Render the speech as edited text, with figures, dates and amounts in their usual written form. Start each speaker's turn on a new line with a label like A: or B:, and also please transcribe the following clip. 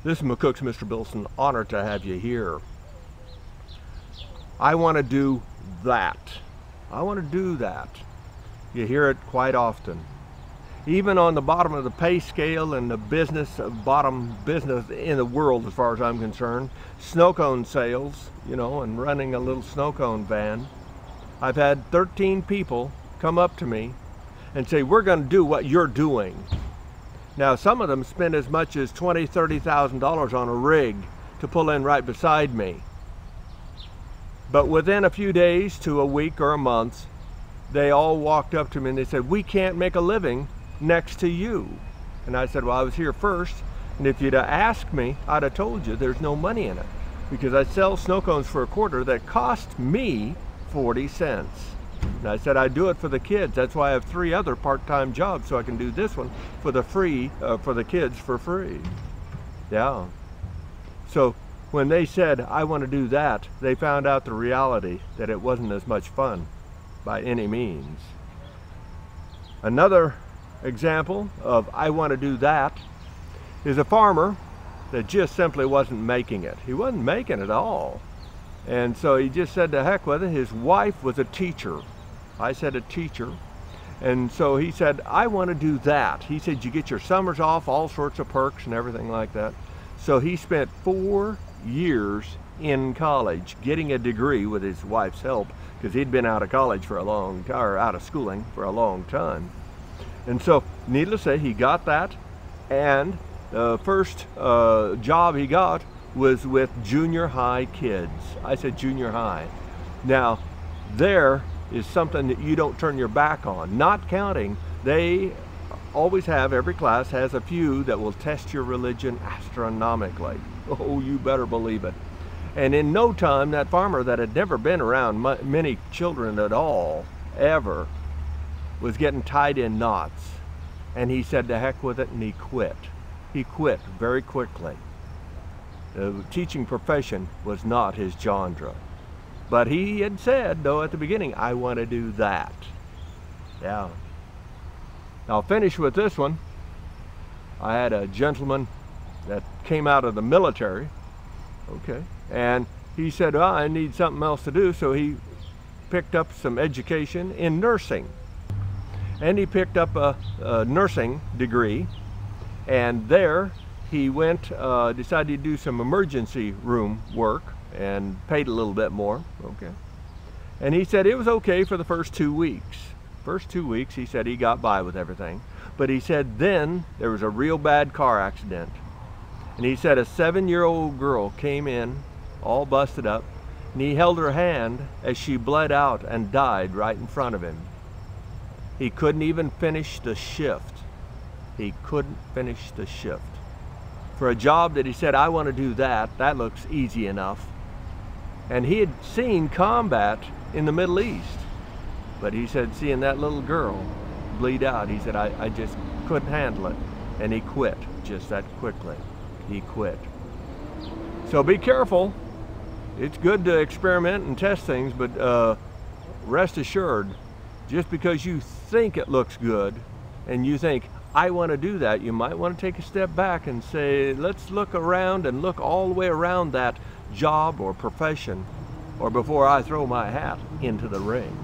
A: This is McCook's Mr. Billson. Honored to have you here. I want to do that. I want to do that. You hear it quite often. Even on the bottom of the pay scale in the bottom business in the world, as far as I'm concerned, snow cone sales, and running a little snow cone van. I've had 13 people come up to me and say, we're going to do what you're doing. Now, some of them spend as much as $20,000, $30,000 on a rig to pull in right beside me. But within a few days to a week or a month, they all walked up to me and they said, we can't make a living next to you. And I said, well, I was here first, and if you'd have asked me, I'd have told you there's no money in it, because I sell snow cones for a quarter that cost me 40 cents. And I said I'd do it for the kids. That's why I have 3 other part-time jobs, so I can do this one for the kids for free. Yeah. So when they said, I want to do that, they found out the reality that it wasn't as much fun by any means. Another example of I want to do that is a farmer that just simply wasn't making it. He wasn't making it at all. And so he just said to heck with it. His wife was a teacher. I said a teacher. And so he said, I want to do that. He said, you get your summers off, all sorts of perks and everything like that. So he spent 4 years in college getting a degree with his wife's help, because he'd been out of college for a long time, or out of schooling for a long time. And so, needless to say, he got that, and the first job he got was with junior high kids. I said junior high. Now, there is something that you don't turn your back on. Not counting, they always have, every class has a few that will test your religion astronomically. Oh, you better believe it. And in no time, that farmer that had never been around many children at all, ever, was getting tied in knots. And he said to heck with it, and he quit. He quit very quickly. The teaching profession was not his genre. But he had said, though, at the beginning, I want to do that. Yeah. I'll finish with this one. I had a gentleman that came out of the military, okay, and he said, well, I need something else to do, so he picked up some education in nursing. And he picked up a nursing degree, and there he went, decided to do some emergency room work and paid a little bit more, okay. And he said it was okay for the first 2 weeks. First 2 weeks, he said he got by with everything. But he said then there was a real bad car accident. And he said a 7-year-old girl came in, all busted up, and he held her hand as she bled out and died right in front of him. He couldn't even finish the shift. He couldn't finish the shift. For a job that he said, I want to do that, that looks easy enough. And he had seen combat in the Middle East. But he said, seeing that little girl bleed out, he said, I just couldn't handle it. And he quit just that quickly. He quit. So be careful. It's good to experiment and test things, but rest assured, just because you think it looks good and you think, I want to do that, you might want to take a step back and say, let's look around and look all the way around that job or profession, or before I throw my hat into the ring.